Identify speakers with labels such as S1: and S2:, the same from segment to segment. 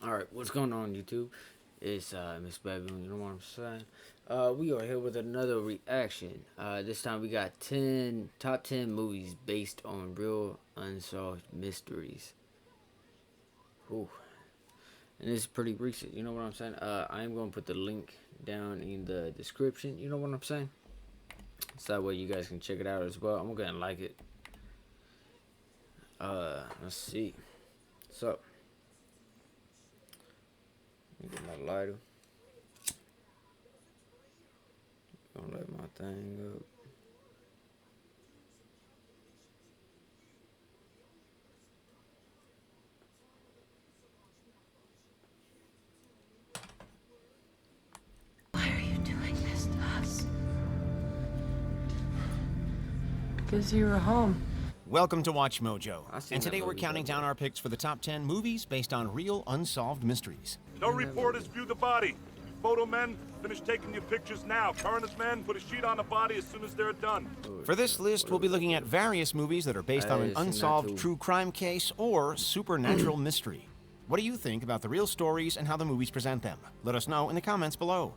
S1: Alright, what's going on YouTube? It's Miss Baboon, you know what I'm saying? We are here with another reaction. This time we got 10 top 10 movies based on real unsolved mysteries. Ooh. And this is pretty recent, you know what I'm saying? I am going to put the link down in the description, you know what I'm saying? So that way you guys can check it out as well. I'm going to like it. Let's see. So, let me get my lighter. Gonna let my thing up.
S2: Why are you doing this to us?
S3: Because you were home.
S4: Welcome to Watch Mojo,
S1: I seen
S4: and
S1: that
S4: today we're
S1: movie,
S4: counting
S1: by the
S4: down
S1: way.
S4: our picks for the top 10 movies based on real unsolved mysteries.
S5: No reporters view the body. Photo men, finish taking your pictures now. Coroner's men, put a sheet on the body as soon as they're done.
S4: For this list, we'll be looking at various movies that are based on an
S1: seen that
S4: unsolved
S1: too.
S4: true crime case or supernatural mystery. What do you think about the real stories and how the movies present them? Let us know in the comments below.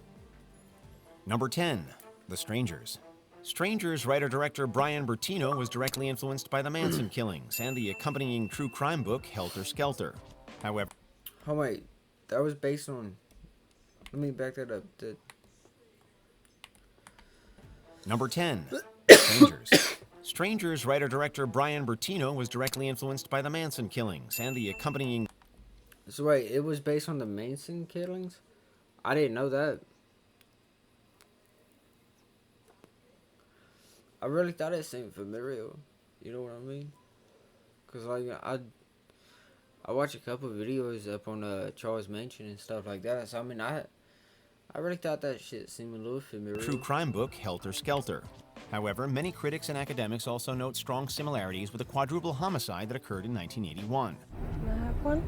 S4: Number 10, The Strangers. Strangers writer-director Brian Bertino was directly influenced by the Manson killings and the accompanying true crime book Helter Skelter. However,
S1: Oh wait, that was based on. Let me back that up.
S4: Number 10, Strangers. Strangers writer-director Brian Bertino was directly influenced by the Manson killings and the accompanying...
S1: So wait, it was based on the Manson killings. I didn't know that. I really thought it seemed familiar. You know what I mean? Cause like I watch a couple of videos up on Charles Manson and stuff like that. So I mean I really thought that shit seemed a little familiar.
S4: true crime book Helter Skelter. However, many critics and academics also note strong similarities with a quadruple homicide that occurred in 1981.
S3: Can I have one?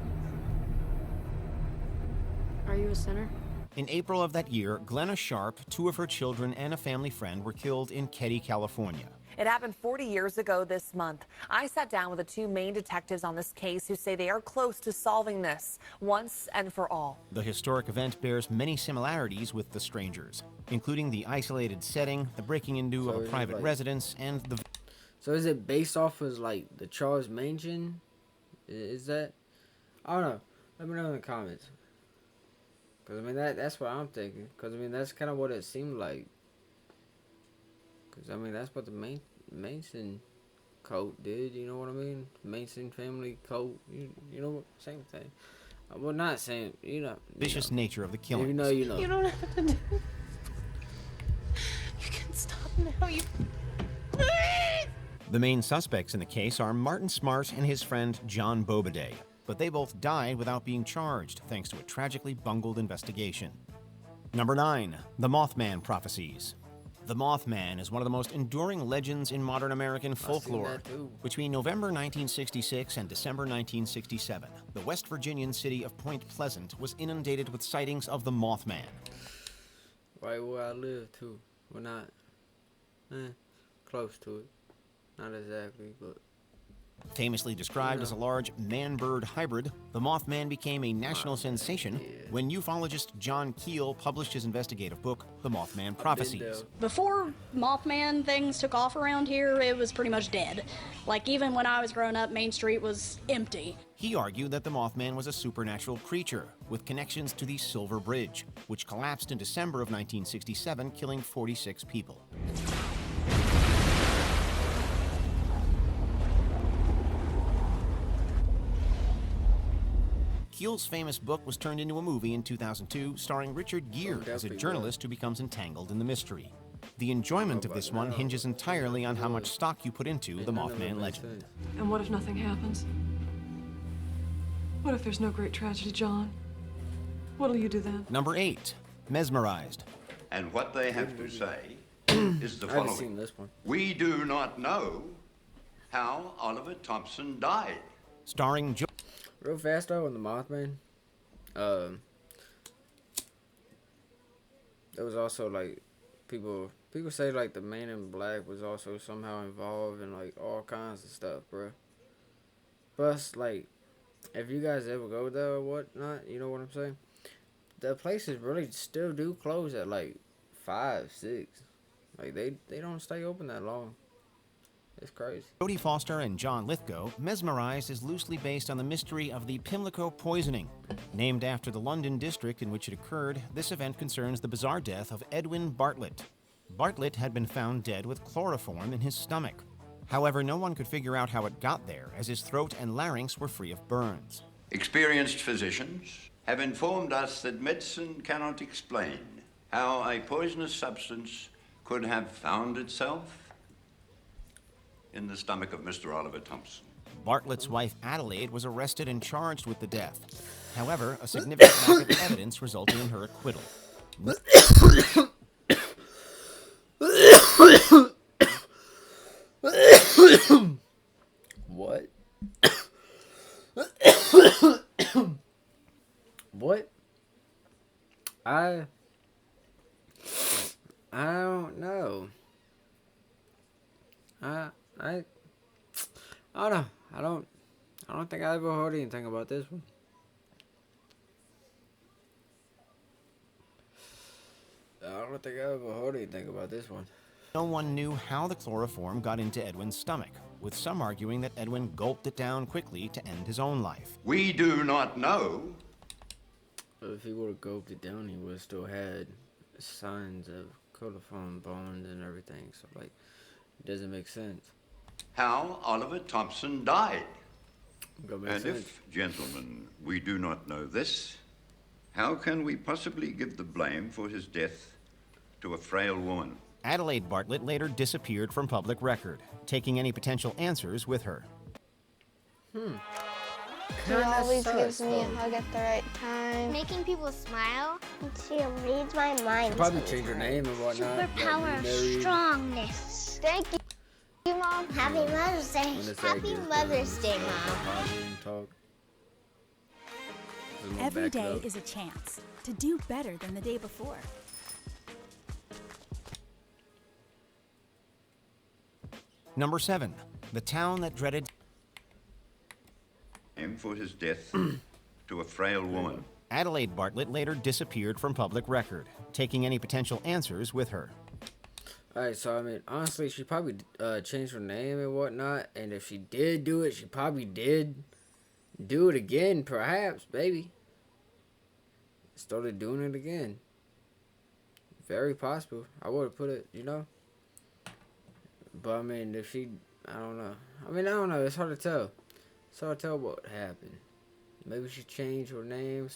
S2: Are you a sinner?
S4: In April of that year, Glenna Sharp, two of her children, and a family friend were killed in Keddie, California.
S6: It happened 40 years ago this month. I sat down with the two main detectives on this case who say they are close to solving this once and for all.
S4: The historic event bears many similarities with The Strangers, including the isolated setting, the breaking into
S1: So
S4: of a
S1: is it
S4: private
S1: like-
S4: residence, and the...
S1: So is it based off of like the Charles Manson? Is that? I don't know. Let me know in the comments. Cause I mean that's what I'm thinking. Cause I mean that's kind of what it seemed like. Cause I mean that's what the Manson cult did. You know what I mean? Manson family cult. You know what? Same thing. Well, not saying you know.
S4: vicious nature of the killings.
S1: You know. You know.
S2: You don't have to do. You can stop now. You. Please!
S4: The main suspects in the case are Martin Smart and his friend John Bobaday, but they both died without being charged thanks to a tragically bungled investigation. Number 9, The Mothman Prophecies. The Mothman is one of the most enduring legends in modern American folklore.
S1: that too.
S4: Between November 1966 and December 1967, the West Virginian city of Point Pleasant was inundated with sightings of the Mothman.
S1: Right where I live too. We're not. Close to it. Not exactly, but.
S4: Famously described as a large man-bird hybrid, the Mothman became a national sensation when ufologist John Keel published his investigative book, The Mothman Prophecies.
S7: Before Mothman things took off around here, it was pretty much dead. Like, even when I was growing up, Main Street was empty.
S4: He argued that the Mothman was a supernatural creature with connections to the Silver Bridge, which collapsed in December of 1967, killing 46 people. Keel's famous book was turned into a movie in 2002, starring Richard Gere as a
S1: definitely
S4: journalist who becomes entangled in the mystery. The enjoyment of this one hinges entirely on how much stock you put into the Mothman legend.
S3: And what if nothing happens? What if there's no great tragedy, John? What'll you do then?
S4: Number 8, Mesmerized.
S8: And what they have to say is the
S1: I haven't
S8: following.
S1: seen this one.
S8: We do not know how Oliver Thompson died.
S4: Starring
S1: Real fast though, on the Mothman, there was also like people say like the Man in Black was also somehow involved in like all kinds of stuff, bro. Plus like if you guys ever go there or whatnot, you know what I'm saying? The places really still do close at like 5, 6. Like they don't stay open that long. It's crazy.
S4: Jodie Foster and John Lithgow, Mesmerized is loosely based on the mystery of the Pimlico poisoning. Named after the London district in which it occurred, this event concerns the bizarre death of Edwin Bartlett. Bartlett had been found dead with chloroform in his stomach. However, no one could figure out how it got there, as his throat and larynx were free of burns.
S8: Experienced physicians have informed us that medicine cannot explain how a poisonous substance could have found itself in the stomach of Mr. Oliver Thompson.
S4: Bartlett's wife Adelaide was arrested and charged with the death. However, a significant lack of evidence resulted in her acquittal.
S1: What? What? I don't know. I don't know. I don't think I ever heard anything about this one. I don't think I ever heard anything about this one.
S4: No one knew how the chloroform got into Edwin's stomach, with some arguing that Edwin gulped it down quickly to end his own life.
S8: We do not know.
S1: If he would have gulped it down, he would have still had signs of chloroform bones and everything. So, like, it doesn't make sense.
S8: How Oliver Thompson died.
S1: And
S8: if, gentlemen, we do not know this, how can we possibly give the blame for his death to a frail woman?
S4: Adelaide Bartlett later disappeared from public record, taking any potential answers with her.
S9: She always gives me a hug at the right time.
S10: Making people smile.
S9: She reads my mind.
S1: Probably change her name and whatnot.
S10: Superpower of strongness.
S9: Thank you, Mom.
S10: Happy Mother's Day. Happy Mother's Day, Mom.
S11: Every day is a chance to do better than the day before.
S4: Number 7, the town that dreaded...
S8: For his death to a frail woman.
S4: Adelaide Bartlett later disappeared from public record, taking any potential answers with her.
S1: Alright, so I mean, honestly, she probably changed her name and whatnot, and if she did do it, she probably did do it again, perhaps, maybe. Started doing it again. Very possible. I would have put it, you know. But I mean, if she, I don't know. I mean, I don't know. It's hard to tell. It's hard to tell what happened. Maybe she changed her name,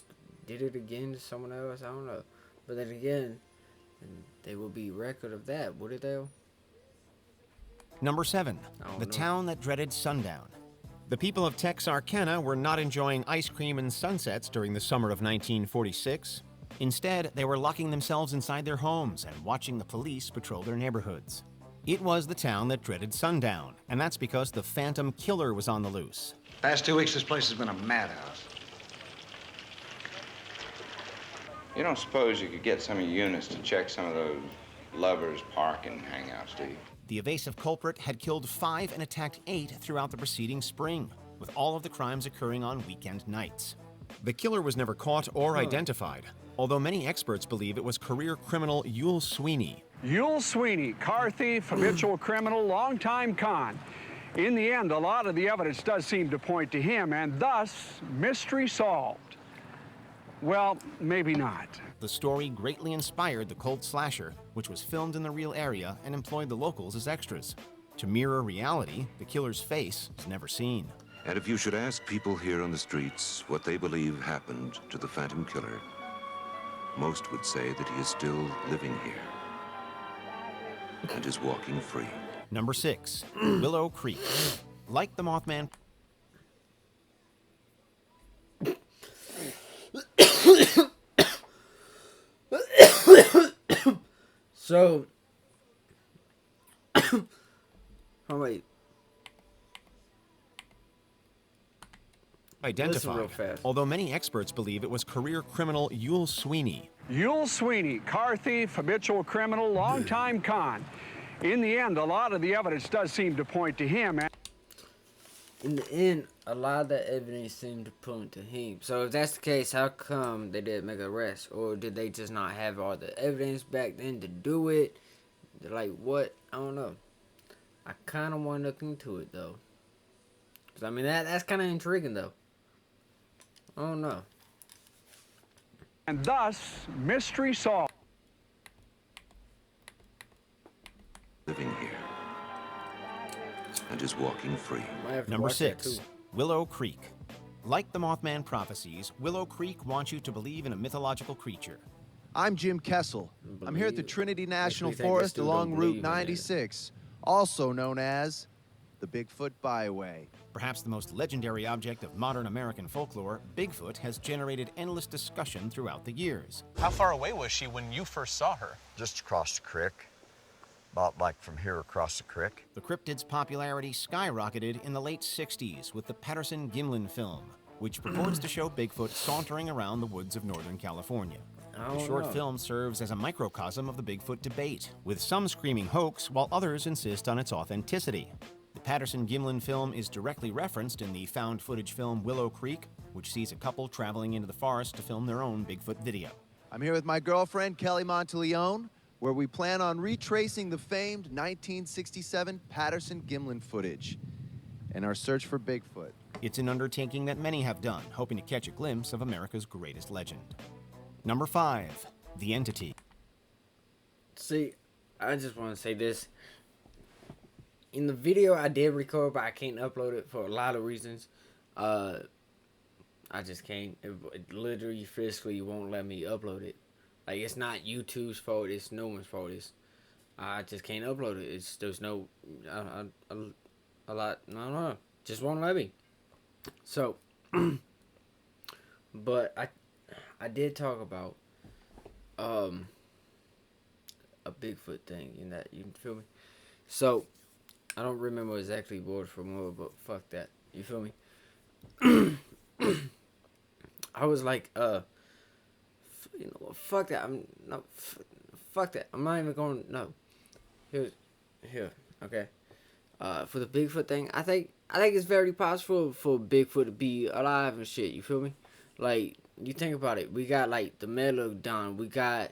S1: did it again to someone else. I don't know. But then again, there will be record of that, would it though?
S4: Number 7, the town that dreaded sundown. The people of Texarkana were not enjoying ice cream and sunsets during the summer of 1946. Instead, they were locking themselves inside their homes and watching the police patrol their neighborhoods. It was the town that dreaded sundown, and that's because the Phantom Killer was on the loose.
S12: Past 2 weeks, this place has been a madhouse.
S13: You don't suppose you could get some of your units to check some of those lovers' parking hangouts, do you?
S4: The evasive culprit had killed 5 and attacked 8 throughout the preceding spring, with all of the crimes occurring on weekend nights. The killer was never caught or identified, although many experts believe it was career criminal Yule Sweeney.
S14: Yule Sweeney, car thief, habitual criminal, longtime con. In the end, a lot of the evidence does seem to point to him, and thus, mystery solved. Well, maybe not.
S4: The story greatly inspired the cult slasher, which was filmed in the real area and employed the locals as extras. To mirror reality, the killer's face was never seen.
S15: And if you should ask people here on the streets what they believe happened to the Phantom Killer, most would say that he is still living here and is walking free.
S4: Number 6, Willow Creek. Like the Mothman...
S1: So... oh, wait.
S4: Identified, although many experts believe it was career criminal Yule Sweeney.
S14: Yule Sweeney, car thief, habitual criminal, longtime con. In the end, a lot of the evidence does seem to point to him.
S1: in the end, a lot of the evidence seemed to point to him. So if that's the case, how come they didn't make an arrest? Or did they just not have all the evidence back then to do it? Like, what? I don't know. I kind of want to look into it, though. Because, I mean, that's kind of intriguing, though. I don't know.
S14: And thus, mystery solved.
S15: Living here. And is walking free.
S4: Number 6, Willow Creek. Like the Mothman prophecies, Willow Creek wants you to believe in a mythological creature.
S16: I'm Jim Kessel. I'm here at the Trinity National Forest along Route 96, also known as the Bigfoot Byway.
S4: Perhaps the most legendary object of modern American folklore, Bigfoot has generated endless discussion throughout the years.
S17: How far away was she when you first saw her?
S18: Just across the creek. About like from here across the creek.
S4: The cryptid's popularity skyrocketed in the late 60s with the Patterson-Gimlin film, which purports to show Bigfoot sauntering around the woods of Northern California. The short film serves as a microcosm of the Bigfoot debate, with some screaming hoax while others insist on its authenticity. The Patterson-Gimlin film is directly referenced in the found footage film Willow Creek, which sees a couple traveling into the forest to film their own Bigfoot video.
S16: I'm here with my girlfriend, Kelly Monteleone, where we plan on retracing the famed 1967 Patterson-Gimlin footage in our search for Bigfoot.
S4: It's an undertaking that many have done, hoping to catch a glimpse of America's greatest legend. Number 5, The Entity.
S1: See, I just want to say this. In the video I did record, but I can't upload it for a lot of reasons. I just can't. It literally physically won't let me upload it. Like, it's not YouTube's fault. It's no one's fault. I just can't upload it. There's no a lot. No, just won't let me. So, but I did talk about a Bigfoot thing in that, you feel me? So I don't remember exactly word for word, but fuck that, you feel me? I was like, you know what, fuck that. Fuck that. I'm not even going. No, here. Okay. For the Bigfoot thing, I think it's very possible for Bigfoot to be alive and shit. You feel me? Like, you think about it. We got like the Megalodon. We got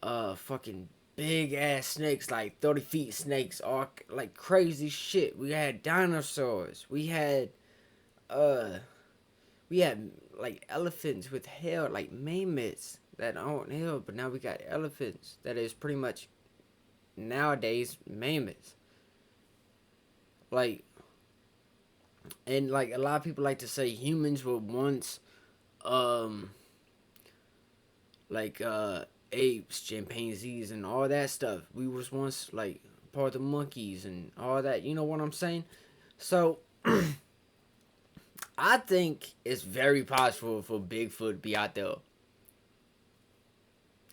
S1: fucking big ass snakes, like 30 feet snakes, all like crazy shit. We had dinosaurs. We had like elephants with hair, like mammoths that aren't hair, but now we got elephants that is pretty much nowadays mammoths. Like, and like a lot of people like to say humans were once apes, chimpanzees, and all that stuff. We was once like part of the monkeys and all that. You know what I'm saying? So I think it's very possible for Bigfoot to be out there.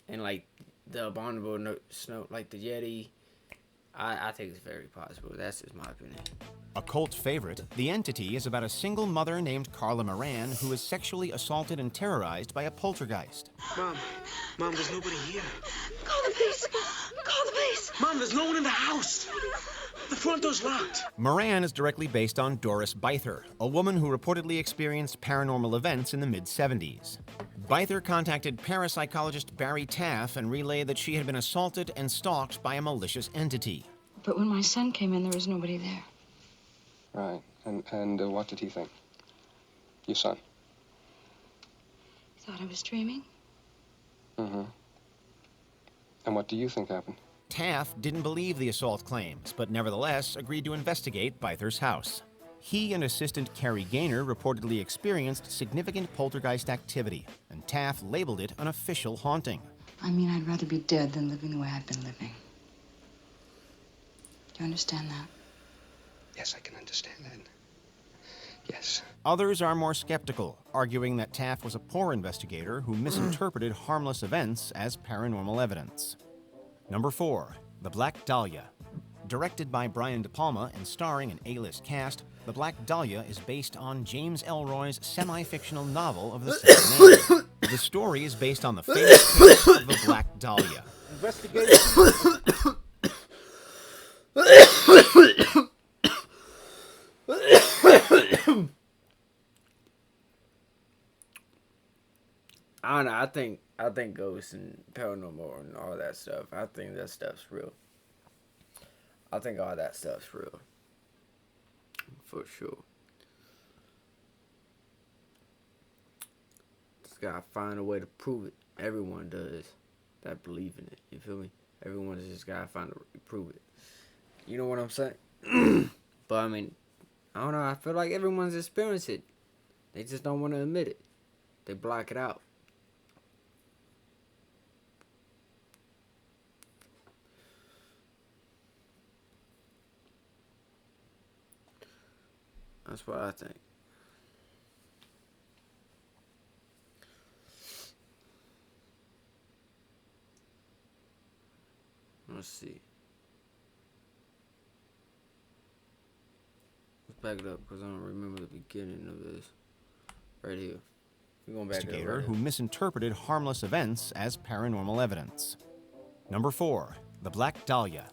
S1: And like the abominable snow, like the Yeti, I think it's very possible. That's just my opinion.
S4: A cult favorite, The Entity is about a single mother named Carla Moran who is sexually assaulted and terrorized by a poltergeist.
S19: Mom, there's nobody here.
S2: Call the police! Call the police!
S19: Mom, there's no one in the house. The front door's locked.
S4: Moran is directly based on Doris Byther, a woman who reportedly experienced paranormal events in the mid-70s. Byther contacted parapsychologist Barry Taff and relayed that she had been assaulted and stalked by a malicious entity.
S3: But when my son came in, there was nobody there.
S20: Right. And what did he think? Your son?
S3: Thought I was dreaming.
S20: Mm-hmm. And what do you think happened?
S4: Taff didn't believe the assault claims, but nevertheless agreed to investigate Byther's house. He and assistant Carrie Gaynor reportedly experienced significant poltergeist activity, and Taff labeled it an official haunting.
S3: I mean, I'd rather be dead than living the way I've been living. Do you understand that?
S20: Yes, I can understand that. Yes.
S4: Others are more skeptical, arguing that Taff was a poor investigator who misinterpreted harmless events as paranormal evidence. Number 4, The Black Dahlia. Directed by Brian De Palma and starring an A-list cast, The Black Dahlia is based on James Ellroy's semi-fictional novel of the same name. The story is based on the famous case of the Black Dahlia.
S1: Investigation. I don't know. I think ghosts and paranormal and all that stuff. I think that stuff's real. I think all that stuff's real. For sure. Just gotta find a way to prove it. Everyone does that believe in it. You feel me? Everyone just gotta find a way to prove it. You know what I'm saying? But I mean, I don't know. I feel like everyone's experienced it. They just don't want to admit it. They block it out. That's what I think. Let's see. Let's back it up because I don't remember the beginning of this. Right here. We're going back to
S4: Investigator who misinterpreted harmless events as paranormal evidence. Number 4, The Black Dahlia.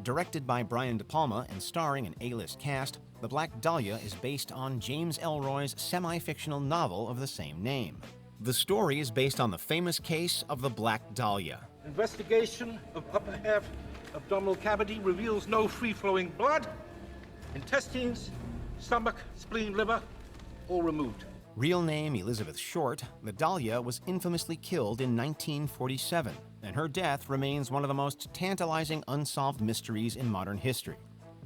S4: Directed by Brian De Palma and starring an A-list cast, The Black Dahlia is based on James Ellroy's semi-fictional novel of the same name. The story is based on the famous case of the Black Dahlia.
S19: Investigation of upper half abdominal cavity reveals no free-flowing blood. Intestines, stomach, spleen, liver, all removed.
S4: Real name Elizabeth Short, the Dahlia was infamously killed in 1947, and her death remains one of the most tantalizing unsolved mysteries in modern history.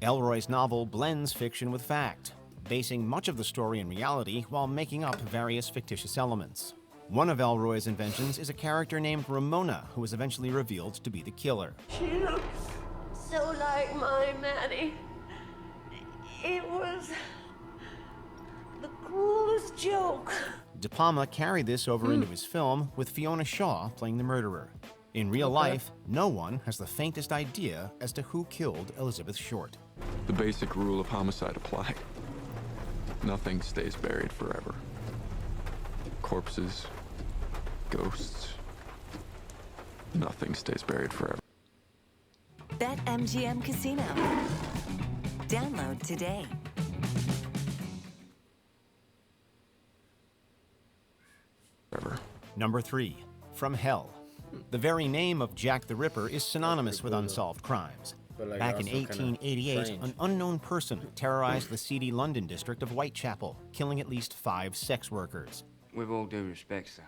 S4: Ellroy's novel blends fiction with fact, basing much of the story in reality while making up various fictitious elements. One of Ellroy's inventions is a character named Ramona, who is eventually revealed to be the killer.
S2: She looks so like my Maddie. It was the coolest joke.
S4: De Palma carried this over into his film, with Fiona Shaw playing the murderer. In real life, no one has the faintest idea as to who killed Elizabeth Short.
S21: The basic rule of homicide apply. Nothing stays buried forever. Corpses, ghosts, nothing stays buried forever.
S22: BetMGM Casino. Download today.
S4: Number 3, From Hell. The very name of Jack the Ripper is synonymous with unsolved crimes.
S1: But
S4: Back in
S1: also kinda
S4: 1888,
S1: strange.
S4: an unknown person terrorized the seedy London district of Whitechapel, killing at least 5 sex workers.
S23: With all due respect, sir,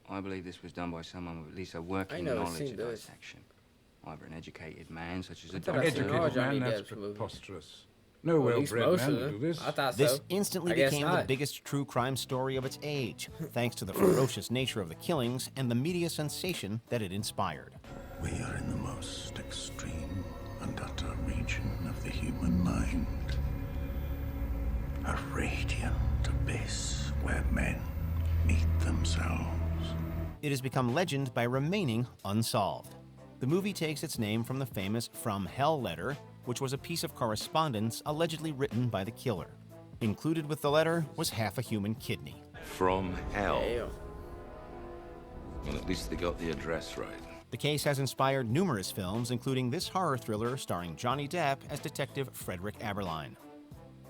S23: I believe this was done by someone with at least a working
S1: never
S23: knowledge
S1: seen
S23: of
S1: this.
S23: dissection. Either an educated man, such as a
S1: thought I seen
S23: doctor.
S1: all Johnny Depp's movies.
S24: Preposterous. No
S1: Well, at least
S24: well-bred
S1: most
S24: man
S1: of
S24: would
S1: them.
S24: do this.
S1: I thought
S4: This
S1: so.
S4: instantly
S1: I guess
S4: became the
S1: not.
S4: biggest true crime story of its age, thanks to the ferocious nature of the killings and the media sensation that it inspired.
S25: We are in the most extreme and utter region of the human mind. A radiant abyss where men meet themselves.
S4: It has become legend by remaining unsolved. The movie takes its name from the famous From Hell letter, which was a piece of correspondence allegedly written by the killer. Included with the letter was half a human kidney.
S15: From hell. Well, at least they got the address right.
S4: The case has inspired numerous films, including this horror thriller starring Johnny Depp as Detective Frederick Aberline.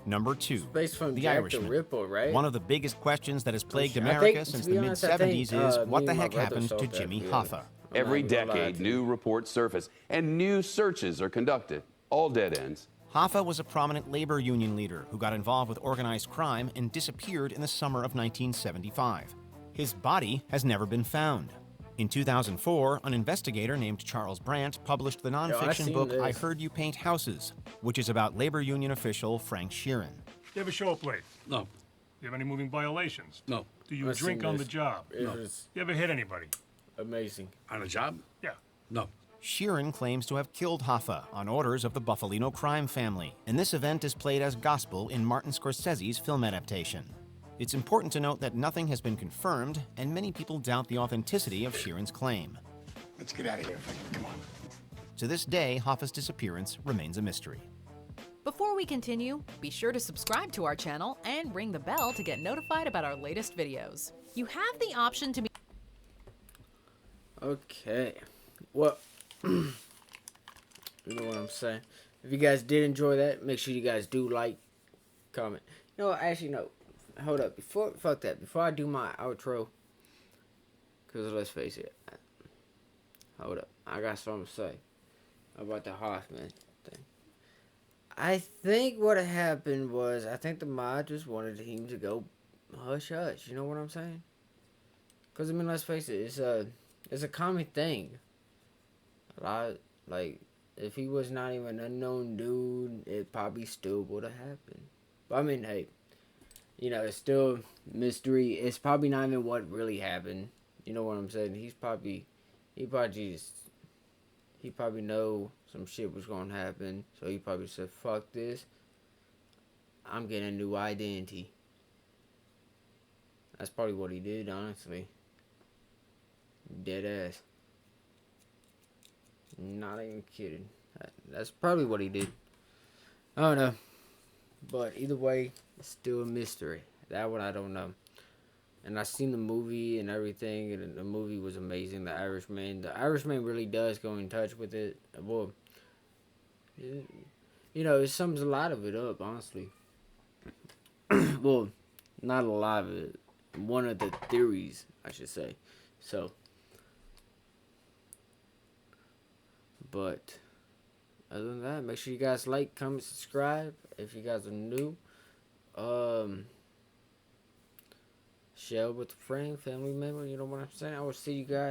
S4: Number 2,
S1: based from
S4: The
S1: Jack the
S4: Irishman.
S1: Ripper, right?
S4: One of the biggest questions that has plagued
S1: I
S4: America
S1: think,
S4: since
S1: to be
S4: the
S1: honest, I think,
S4: mid-70s is
S1: me
S4: what the
S1: and my
S4: heck
S1: brother
S4: happened
S1: saw
S4: to
S1: that
S4: Jimmy
S1: together.
S4: Hoffa.
S26: Every
S1: not gonna lie
S26: decade,
S1: to
S26: new reports surface and new searches are conducted. All dead ends.
S4: Hoffa was a prominent labor union leader who got involved with organized crime and disappeared in the summer of 1975. His body has never been found. In 2004, an investigator named Charles Brandt published the nonfiction
S1: seen
S4: book
S1: this.
S4: I Heard You Paint Houses, which is about labor union official Frank Sheeran.
S27: You ever show up late?
S24: No.
S27: Do you have any moving violations?
S24: No.
S27: Do you
S1: I've
S27: drink
S1: seen
S27: on
S1: this.
S27: the job?
S1: It
S27: No.
S1: was
S27: You ever hit anybody?
S1: amazing.
S24: On a job?
S27: Yeah.
S24: No.
S4: Sheeran claims to have killed Hoffa on orders of the Buffalino crime family, and this event is played as gospel in Martin Scorsese's film adaptation. It's important to note that nothing has been confirmed, and many people doubt the authenticity of Sheeran's claim.
S24: Let's get out of here. Come on.
S4: To this day, Hoffa's disappearance remains a mystery.
S28: Before we continue, be sure to subscribe to our channel and ring the bell to get notified about our latest videos. You have the option to be...
S1: Okay. Well, you know what I'm saying? If you guys did enjoy that, make sure you guys do like, comment. No, actually, no. Hold up. Fuck that. Before I do my outro, Because let's face it. Hold up. I got something to say about the Hoffman thing. I think what happened was, I think the mob just wanted him to go hush hush. You know what I'm saying? Because, I mean, let's face it. It's a common thing. A lot, like, if he was not even an unknown dude, it probably still would have happened. But, I mean, hey. You know, it's still mystery. It's probably not even what really happened. You know what I'm saying? He probably know some shit was gonna happen. So he probably said, fuck this. I'm getting a new identity. That's probably what he did, honestly. Dead ass. Not even kidding. That's probably what he did. I don't know. But either way, it's still a mystery. That one I don't know. And I seen the movie and everything, and the movie was amazing. The Irishman. The Irishman really does go in touch with it. Well, you know, it sums a lot of it up, honestly. Well, not a lot of it. One of the theories, I should say. So, but other than that, make sure you guys like, comment, subscribe if you guys are new. Share with a friend, family member, you know what I'm saying? I will see you guys.